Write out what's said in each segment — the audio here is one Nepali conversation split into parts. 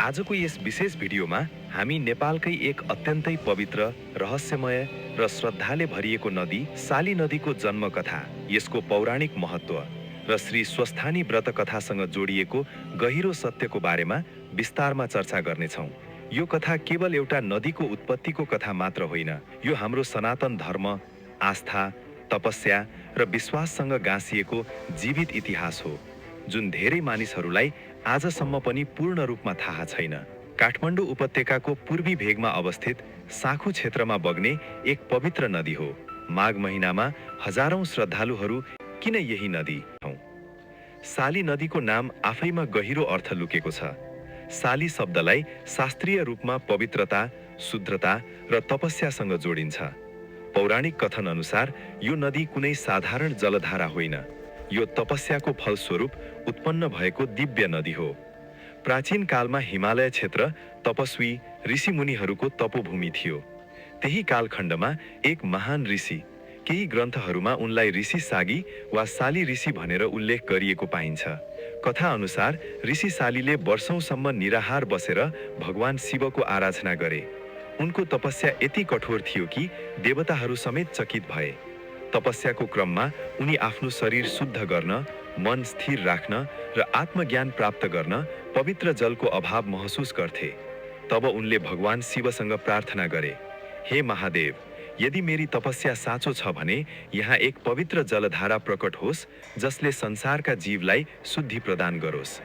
आजको यस विशेष भिडियोमा हामी नेपालकै एक अत्यन्तै पवित्र, रहस्यमय र श्रद्धाले भरिएको नदी साली नदीको जन्मकथा, यसको पौराणिक महत्त्व र श्री स्वस्थानी व्रत कथासँग जोडिएको गहिरो सत्यको बारेमा विस्तारमा चर्चा गर्नेछौँ। यो कथा केवल एउटा नदीको उत्पत्तिको कथा मात्र होइन, यो हाम्रो सनातन धर्म, आस्था, तपस्या र विश्वाससँग गाँसिएको जीवित इतिहास हो, जुन धेरै मानिसहरूलाई आजसम्म पनि पूर्ण रूपमा थाहा छैन। काठमाडौँ उपत्यकाको पूर्वी भेगमा अवस्थित साँखु क्षेत्रमा बग्ने एक पवित्र नदी हो। माघ महिनामा हजारौं श्रद्धालुहरू किन यही नदी हौ? साली नदीको नाम आफैमा गहिरो अर्थ लुकेको छ। साली शब्दलाई शास्त्रीय रूपमा पवित्रता, शुद्धता र तपस्यासँग जोडिन्छ। पौराणिक कथन अनुसार यो नदी कुनै साधारण जलधारा होइन, यो तपस्याको फलस्वरूप उत्पन्न भएको दिव्य नदी हो। प्राचीन कालमा हिमालय क्षेत्र तपस्वी ऋषिमुनिहरूको तपोभूमि थियो। त्यही कालखण्डमा एक महान ऋषि, केही ग्रन्थहरूमा उनलाई ऋषि सागी वा साली ऋषि भनेर उल्लेख गरिएको पाइन्छ। कथा अनुसार ऋषि सालीले वर्षौंसम्म निराहार बसेर भगवान शिवको आराधना गरे। उनको तपस्या यति कठोर थियो कि देवताहरू समेत चकित भए। तपस्याको क्रममा उनी आफ्नो शरीर शुद्ध गर्न, मन स्थिर राख्न र आत्मज्ञान प्राप्त गर्न पवित्र जलको अभाव महसुस गर्थे। तब उनले भगवान शिवसँग प्रार्थना गरे, हे महादेव, यदि मेरी तपस्या साँचो छ भने यहाँ एक पवित्र जलधारा प्रकट होस्, जसले संसारका जीवलाई शुद्धि प्रदान गरोस्।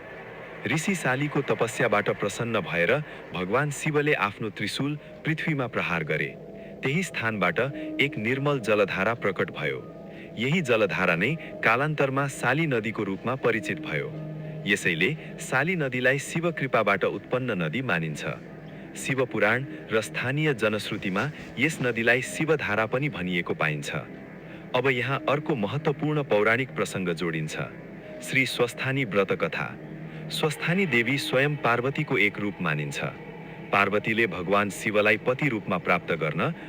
ऋषि सालीको तपस्याबाट प्रसन्न भएर भगवान शिवले आफ्नो त्रिशूल पृथ्वीमा प्रहार गरे। त्यही स्थानबाट एक निर्मल जलधारा प्रकट भयो। यही जलधारा नै कालान्तरमा साली नदीको रूपमा परिचित भयो। यसैले साली नदीलाई शिव कृपाबाट उत्पन्न नदी मानिन्छ। शिव पुराण र स्थानीय जनश्रुतिमा यस नदीलाई शिवधारा पनि भनिएको पाइन्छ। अब यहाँ अर्को महत्त्वपूर्ण पौराणिक प्रसङ्ग जोडिन्छ, श्री स्वस्थानी व्रत कथा। स्वस्थानी देवी स्वयं पार्वतीको एक रूप मानिन्छ। पार्वतीले भगवान शिवलाई पति रूपमा प्राप्त गर्न